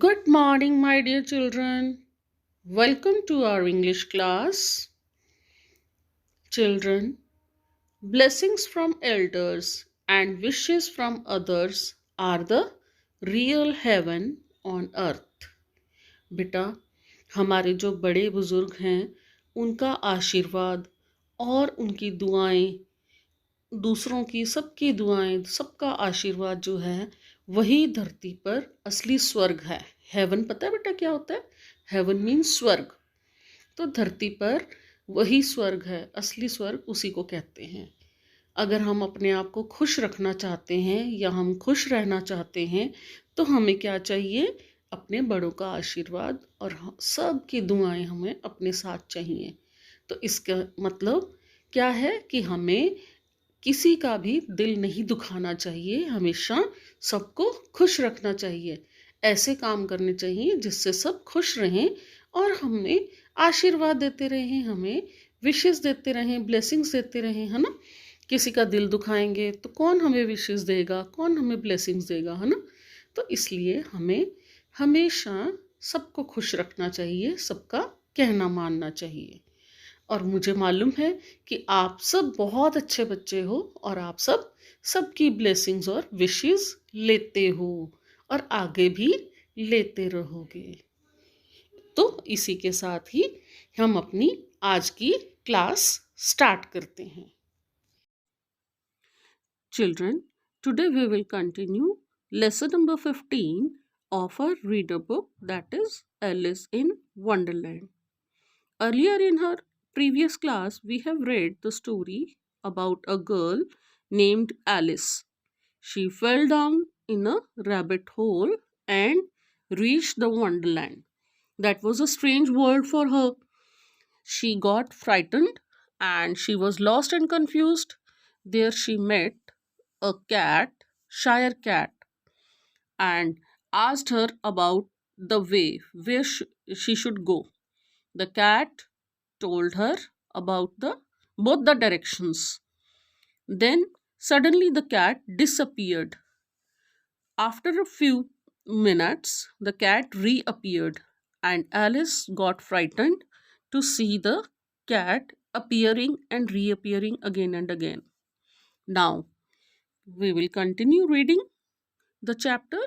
Good morning, my dear children. Welcome to our English class. Children, blessings from elders and wishes from others are the real heaven on earth. बेटा, हमारे जो बड़े बुजुर्ग हैं उनका आशीर्वाद और उनकी दुआएं, दूसरों की सबकी दुआएं, सबका आशीर्वाद जो है वही धरती पर असली स्वर्ग है। हेवन पता है बेटा क्या होता है? हेवन मीन्स स्वर्ग। तो धरती पर वही स्वर्ग है, असली स्वर्ग उसी को कहते हैं। अगर हम अपने आप को खुश रखना चाहते हैं या हम खुश रहना चाहते हैं तो हमें क्या चाहिए? अपने बड़ों का आशीर्वाद और सब की दुआएं हमें अपने साथ चाहिए। तो इसका मतलब क्या है कि हमें किसी का भी दिल नहीं दुखाना चाहिए, हमेशा सबको खुश रखना चाहिए। ऐसे काम करने चाहिए जिससे सब खुश रहें और हमें आशीर्वाद देते रहें, हमें विशेस देते रहें, ब्लेसिंग्स देते रहें, है ना। किसी का दिल दुखाएंगे तो कौन हमें विशेस देगा, कौन हमें ब्लेसिंग्स देगा, है ना। तो इसलिए हमें हमेशा सबको खुश रखना चाहिए, सबका कहना मानना चाहिए। और मुझे मालूम है कि आप सब बहुत अच्छे बच्चे हो और आप सब सबकी ब्लेसिंग्स और विशेस लेते हो और आगे भी लेते रहोगे। तो इसी के साथ ही हम अपनी आज की क्लास स्टार्ट करते हैं। Children, today we will continue lesson number 15 of our reader book, that is Alice in Wonderland. Earlier in her previous class, we have read the story about a girl named Alice. She fell down in a rabbit hole and reached the Wonderland. That was a strange world for her. She got frightened and she was lost and confused. There she met a cat, Shire Cat, and asked her about the way where she should go. The cat told her about the both the directions. Then suddenly the cat disappeared. After a few minutes, the cat reappeared, and Alice got frightened to see the cat appearing and reappearing again and again. Now, we will continue reading the chapter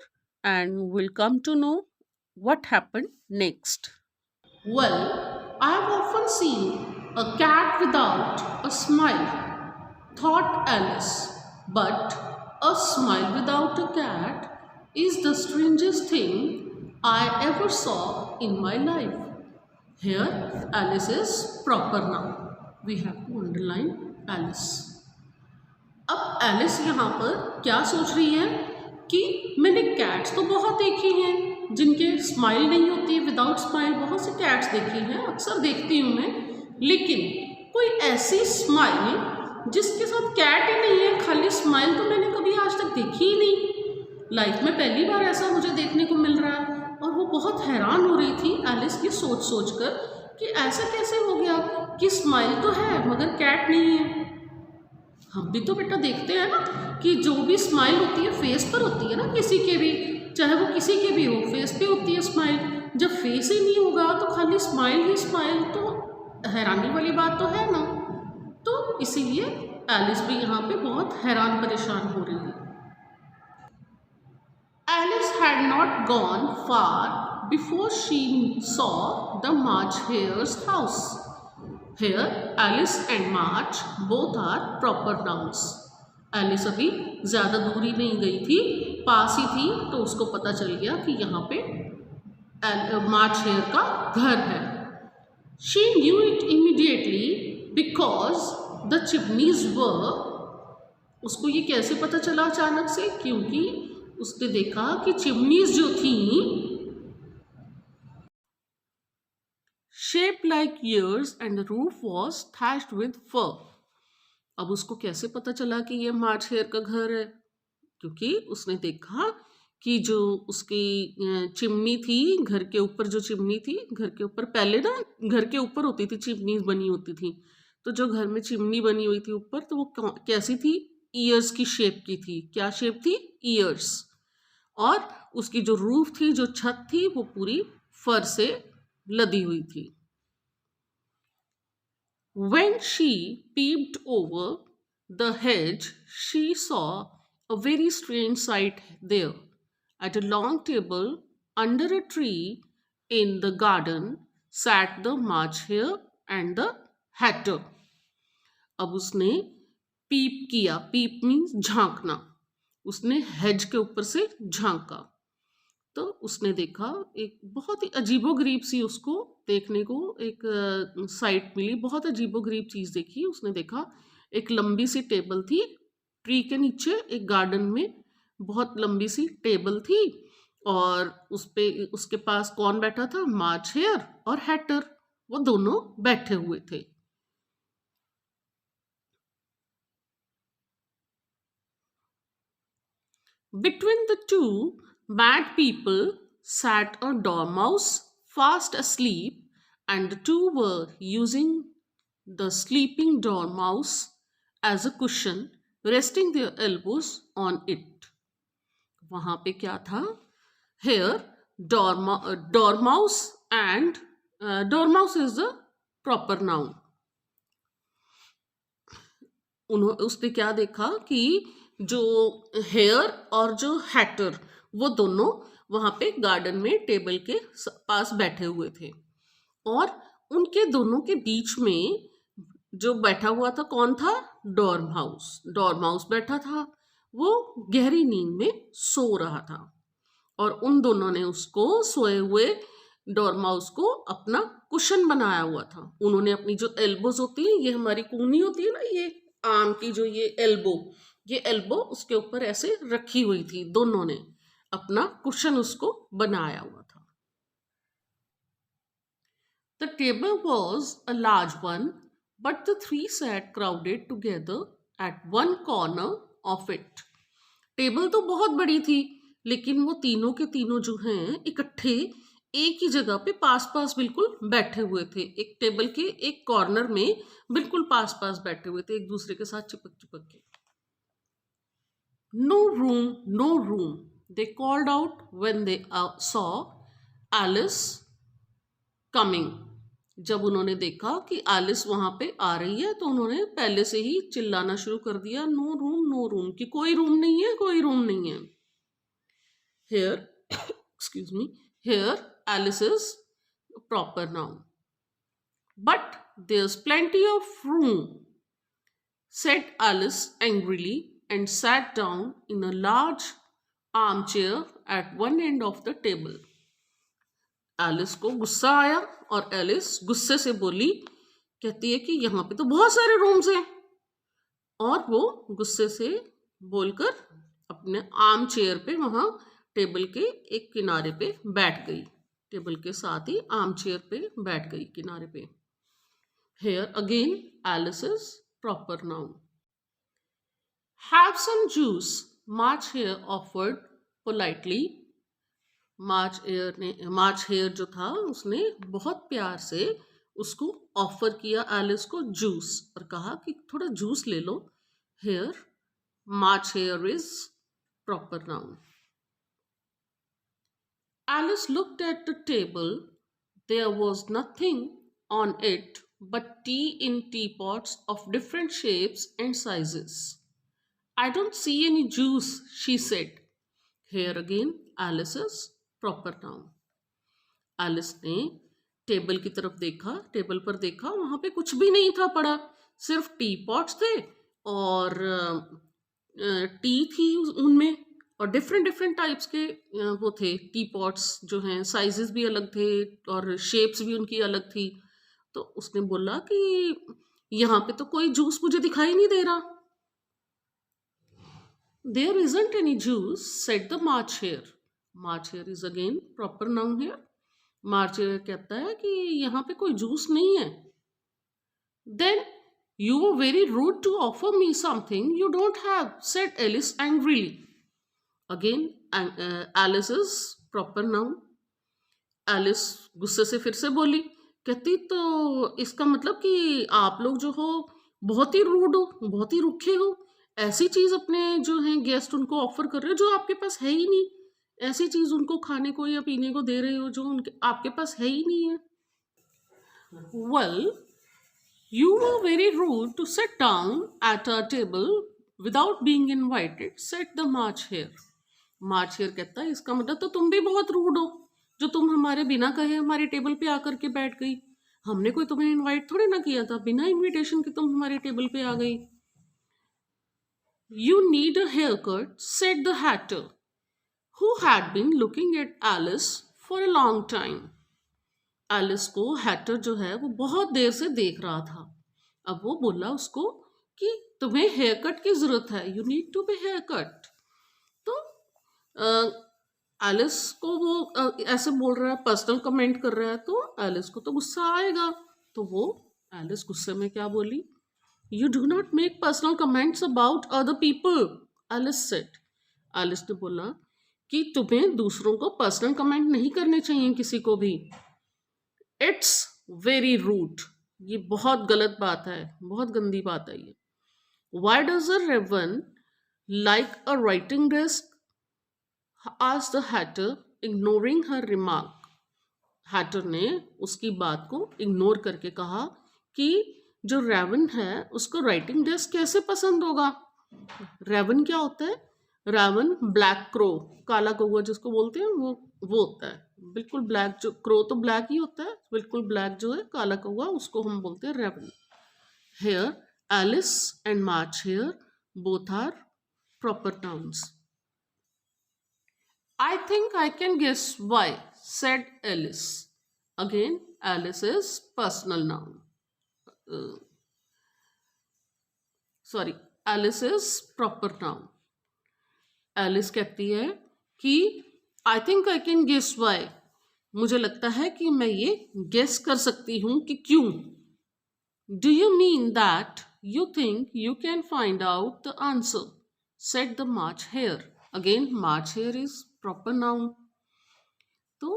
and will come to know what happened next. Well, I have often seen a cat without a smile, thought Alice, but a smile without a cat is the strangest thing I ever saw in my life. Here, Alice is proper noun. We have to underline Alice. अब Alice यहाँ पर क्या सोच रही है कि मैंने cats तो बहुत देखी हैं जिनके स्माइल नहीं होती, विदाउट स्माइल बहुत से कैट्स देखी हैं, अक्सर देखती हूँ मैं, लेकिन कोई ऐसी स्माइल जिसके साथ कैट ही नहीं है, खाली स्माइल तो मैंने कभी आज तक देखी ही नहीं। लाइफ में पहली बार ऐसा मुझे देखने को मिल रहा है और वो बहुत हैरान हो रही थी एलिस की सोच कर कि ऐसा कैसे हो गया कि स्माइल तो है मगर कैट नहीं है। हम भी तो बेटा देखते हैं ना कि जो भी स्माइल होती है फेस पर होती है ना, किसी के भी, चाहे वो किसी के भी हो, फेस पे होती है स्माइल। जब फेस ही नहीं होगा तो खाली स्माइल ही स्माइल, तो हैरानी वाली बात तो है ना। तो इसीलिए एलिस भी यहाँ पे बहुत हैरान परेशान हो रही है। Alice had not gone far before she saw the March Hare's house. Here, Alice and March both are proper nouns. Alice अभी ज़्यादा दूरी नहीं गई थी, पास ही थी, तो उसको पता चल गया कि यहाँ पे मार्च हेयर का घर है। She knew it immediately because the chimneys were. उसको ये कैसे पता चला अचानक से? क्योंकि उसने देखा कि चिमनीज जो थी shaped like ears and the roof was thatched with fur. अब उसको कैसे पता चला कि ये मार्च हेयर का घर है? क्योंकि उसने देखा कि जो उसकी चिमनी थी, घर के ऊपर जो चिमनी थी, घर के ऊपर पहले ना घर के ऊपर होती थी चिमनी बनी होती थी, तो जो घर में चिमनी बनी हुई थी ऊपर, तो वो कैसी थी? ईयर्स की शेप की थी। क्या शेप थी? ईयर्स। और उसकी जो रूफ थी, जो छत थी, वो पूरी फर से लदी हुई थी. When she peeped over the hedge, she saw a very strange sight there. At a long table under a tree in the garden sat the March Hare and the Hatter. अब उसने पीप किया. पीप मीन्स झांकना. उसने hedge के ऊपर से झांका तो उसने देखा एक बहुत ही अजीबोगरीब सी, उसको देखने को एक साइट मिली. बहुत अजीबोगरीब चीज़ देखी. उसने देखा एक लंबी सी टेबल थी ट्री के नीचे, एक गार्डन में बहुत लंबी सी टेबल थी और उस पे उसके पास कौन बैठा था? मार्च हेयर और हैटर. वो दोनों बैठे हुए थे. Between the two mad people sat a dormouse fast asleep, and the two were using the sleeping dormouse as a cushion, resting their elbows on it. वहां पे क्या था? Here, dormouse and dormouse is the proper noun. उसने क्या देखा कि जो hair और जो हैटर वो दोनों वहां पे गार्डन में टेबल के पास बैठे हुए थे और उनके दोनों के बीच में जो बैठा हुआ था कौन था? डॉर्म हाउस बैठा था. वो गहरी नींद में सो रहा था और उन दोनों ने उसको सोए हुए डॉर्म हाउस को अपना कुशन बनाया हुआ था. उन्होंने अपनी जो एल्बोज होती है, ये हमारी कूनी होती है ना, ये आर्म की जो ये एल्बो उसके ऊपर ऐसे रखी हुई थी. दोनों ने अपना कुशन उसको बनाया हुआ था. The table was a large one, but the three sat crowded together at one corner of it. Table तो बहुत बड़ी थी लेकिन वो तीनों के तीनों जो हैं इकट्ठे एक ही जगह पे पास पास बिल्कुल बैठे हुए थे. एक टेबल के एक कॉर्नर में बिल्कुल पास पास बैठे हुए थे, एक दूसरे के साथ चिपक चिपक के. No room, no room, they called out when they saw Alice coming. जब उन्होंने देखा कि एलिस वहां पे आ रही है तो उन्होंने पहले से ही चिल्लाना शुरू कर दिया, नो रूम नो रूम, कि कोई रूम नहीं है, कोई रूम नहीं है. Here, excuse me, here Alice is proper noun. But there's plenty of room, said Alice angrily and sat down in a large armchair at one end of the table. Alice को गुस्सा आया और Alice गुस्से से बोली, कहती है कि यहाँ पे तो बहुत सारे रूम्स हैं. और वो गुस्से से बोलकर अपने आर्म चेयर पे वहाँ टेबल के एक किनारे पे बैठ गई. टेबल के साथ ही आर्म चेयर पे बैठ गई किनारे पे. Here again Alice is proper noun. Have some juice, March Hare offered politely. March hair जो था उसने बहुत प्यार से उसको ऑफर किया एलिस को जूस और कहा कि थोड़ा जूस ले लो. Here March Hare is proper noun. Alice looked at the table. There was nothing on it but tea in teapots of different shapes and sizes. I don't see any juice, she said. Here again, Alice is proper noun. Alice ने table की तरफ देखा, table पर देखा, वहां पे कुछ भी नहीं था पड़ा, सिर्फ टी पॉट्स थे और टी थी उनमें और डिफरेंट डिफरेंट टाइप्स के वो थे टी पॉट्स जो हैं, साइजेस भी अलग थे और शेप्स भी उनकी अलग थी. तो उसने बोला कि यहाँ पे तो कोई जूस मुझे दिखाई नहीं दे रहा. There isn't any juice, said the March Hare. March Hare is again proper noun here. March Hare कहता है कि यहाँ पे कोई जूस नहीं है. Then you were very rude to offer me something you don't have, said Alice angrily. Again, Alice is proper noun. Alice गुस्से से फिर से बोली, कहती तो इसका मतलब कि आप लोग जो हो बहुत ही रूड हो, बहुत ही रुखे हो, ऐसी चीज अपने जो हैं गेस्ट उनको ऑफर कर रहे हो जो आपके पास है ही नहीं. ऐसी चीज उनको खाने को या पीने को दे रहे हो जो उनके आपके पास है ही नहीं है. Well, you were very rude to sit down at our table without being invited, said the March Hare. March Hare कहता है इसका मतलब तो तुम भी बहुत रूड हो जो तुम हमारे बिना कहे हमारी टेबल पे आकर के बैठ गई. हमने कोई तुम्हें इनवाइट थोड़ी ना किया था, बिना इनविटेशन के तुम हमारी टेबल पे आ गई. You need a haircut, said the Hatter, who had been looking at Alice for a long time. Alice को हैटर जो है वो बहुत देर से देख रहा था. अब वो बोला उसको कि तुम्हें हेयर कट की जरूरत है, you need to be hair cut. तो एलिस को वो ऐसे बोल रहा है, पर्सनल कमेंट कर रहा है, तो एलिस को तो गुस्सा आएगा. तो वो एलिस गुस्से में क्या बोली, you do not make personal comments about other people, Alice said. Alice ने बोला कि तुम्हें दूसरों को पर्सनल कमेंट नहीं करने चाहिए किसी को भी. इट्स वेरी रूड, ये बहुत गलत बात है, बहुत गंदी बात है ये. Why does a raven like a writing desk, asked the Hatter, ignoring her remark. Hatter ने उसकी बात को इग्नोर करके कहा कि जो रेवन है उसको राइटिंग डेस्क कैसे पसंद होगा. रेवन क्या होता है, रेवन ब्लैक क्रो, काला कौवा जिसको बोलते हैं वो होता है. बिल्कुल ब्लैक, जो क्रो तो ब्लैक ही होता है, बिल्कुल ब्लैक जो है काला कौवा उसको हम बोलते हैं raven. Here Alice and March Hare both are proper nouns. I think I can guess why, said Alice. Again Alice is personal noun, sorry, Alice is proper noun. Alice कहती है कि I think I can guess why, मुझे लगता है कि मैं ये guess कर सकती हूँ कि क्यों. Do you mean that you think you can find out the answer, said the March Hare. Again March Hare is proper noun. तो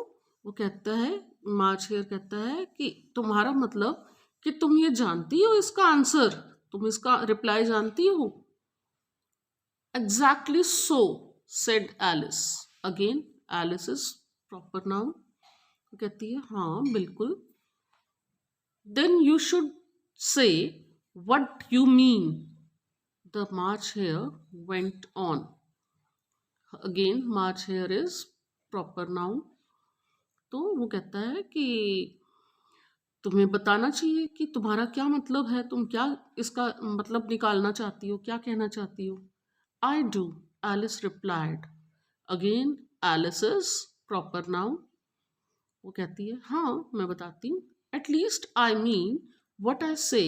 वो कहता है, मार्च हेयर कहता है कि तुम्हारा मतलब कि तुम ये जानती हो इसका आंसर, तुम इसका रिप्लाई जानती हो. Exactly so, said Alice. Again, Alice is proper noun. वो कहती है हाँ बिल्कुल. Then you should say what you mean, the March Hare went on. Again, March Hare is proper noun. तो वो कहता है कि तुम्हें बताना चाहिए कि तुम्हारा क्या मतलब है, तुम क्या इसका मतलब निकालना चाहती हो, क्या कहना चाहती हो. I do, Alice replied. Again, Alice is proper noun. वो कहती है हाँ मैं बताती हूँ. At least I mean what I say,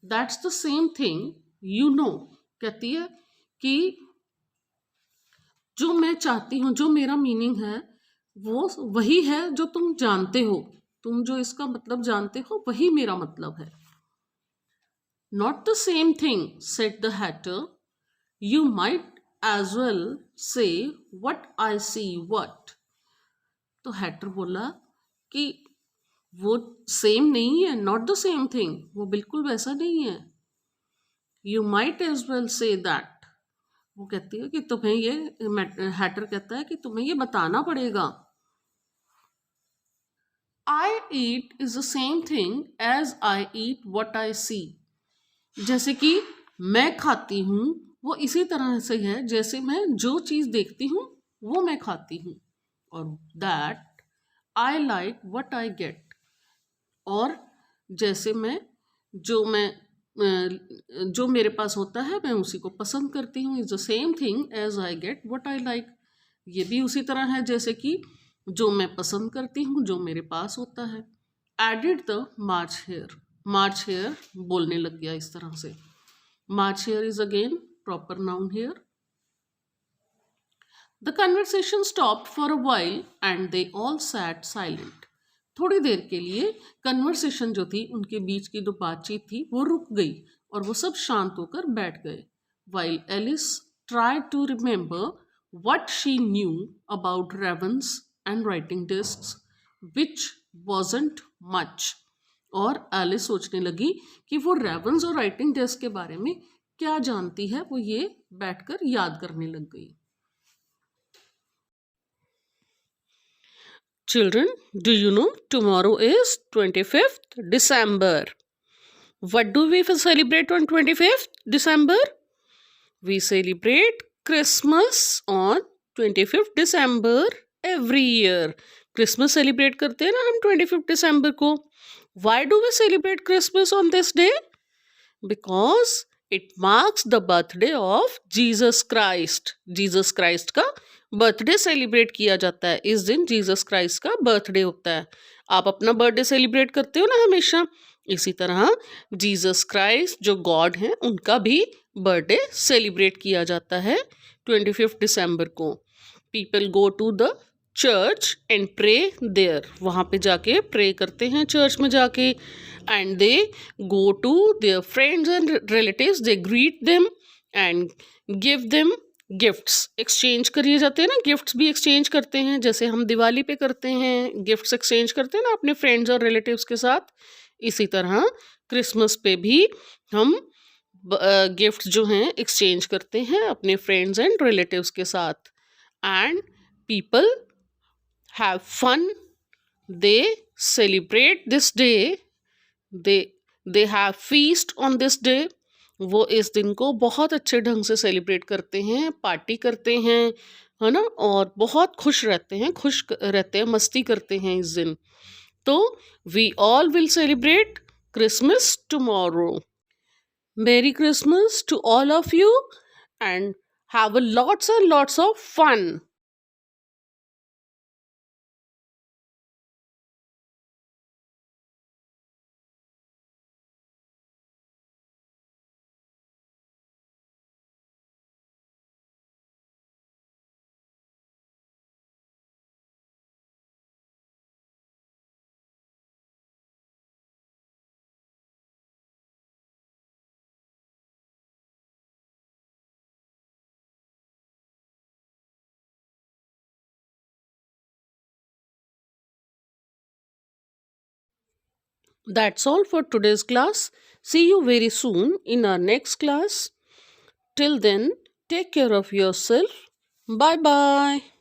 that's the same thing, you know. कहती है कि जो मैं चाहती हूँ, जो मेरा मीनिंग है वो वही है जो तुम जानते हो, तुम जो इसका मतलब जानते हो वही मेरा मतलब है. Not the same thing, said the Hatter. You might as well say what I see what. तो हैटर बोला कि वो सेम नहीं है, नॉट द सेम थिंग, वो बिल्कुल वैसा नहीं है. You might as well say that. वो कहती है कि तुम्हें ये, हैटर कहता है कि तुम्हें ये बताना पड़ेगा. I eat is the same thing as I eat what I see. जैसे कि मैं खाती हूँ वो इसी तरह से है जैसे मैं जो चीज़ देखती हूँ वो मैं खाती हूँ. और that I like what I get, और जैसे मैं जो मेरे पास होता है मैं उसी को पसंद करती हूँ. Is the same thing as I get what I like. ये भी उसी तरह है जैसे कि जो मैं पसंद करती हूँ जो मेरे पास होता है. Added the March Hare. March Hare बोलने लग गया इस तरह से. March Hare is again proper noun here. The conversation stopped for a while and they all sat silent. थोड़ी देर के लिए कन्वर्सेशन जो थी, उनके बीच की जो बातचीत थी वो रुक गई और वो सब शांत होकर बैठ गए. While Alice tried to remember what she knew about ravens and writing desks, which wasn't much. और एलिस सोचने लगी कि वो रेवन्स और राइटिंग डेस्क के बारे में क्या जानती है, वो ये बैठकर याद करने लग गई. Children, do you know tomorrow is 25th December? What do we celebrate on 25th December? We celebrate Christmas on 25th December every year. Christmas celebrate करते हैं ना हम 25th December को. Why do we celebrate Christmas on this day? Because it marks the birthday of Jesus Christ. Jesus Christ का birthday celebrate किया जाता है. इस दिन जीसस क्राइस्ट का बर्थडे होता है. आप अपना बर्थडे सेलिब्रेट करते हो ना हमेशा. इसी तरह जीसस क्राइस्ट जो गॉड हैं उनका भी बर्थडे सेलिब्रेट किया जाता है 25 दिसंबर को. People go to the church and pray there. वहाँ पे जाके प्रे करते हैं चर्च में जाके. And they go to their friends and relatives. They greet them and give them gifts. Exchange करिए जाते हैं ना. गिफ्ट्स भी एक्सचेंज करते हैं जैसे हम दिवाली पे करते हैं. गिफ्ट्स एक्सचेंज करते हैं ना अपने फ्रेंड्स और रिलेटिव्स के साथ. इसी तरह क्रिसमस पे भी हम गिफ्ट्स जो हैं एक्सचेंज करते हैं अपने फ्रेंड्स एंड रिलेटिव्स के साथ. And people have fun. They celebrate this day. They have feast on this day. वो इस दिन को बहुत अच्छे ढंग से सेलिब्रेट करते हैं, पार्टी करते हैं, है ना, और बहुत खुश रहते हैं, मस्ती करते हैं इस दिन. तो we all will celebrate Christmas tomorrow. Merry Christmas to all of you and have a lots of fun. That's all for today's class. See you very soon in our next class. Till then, take care of yourself. Bye bye.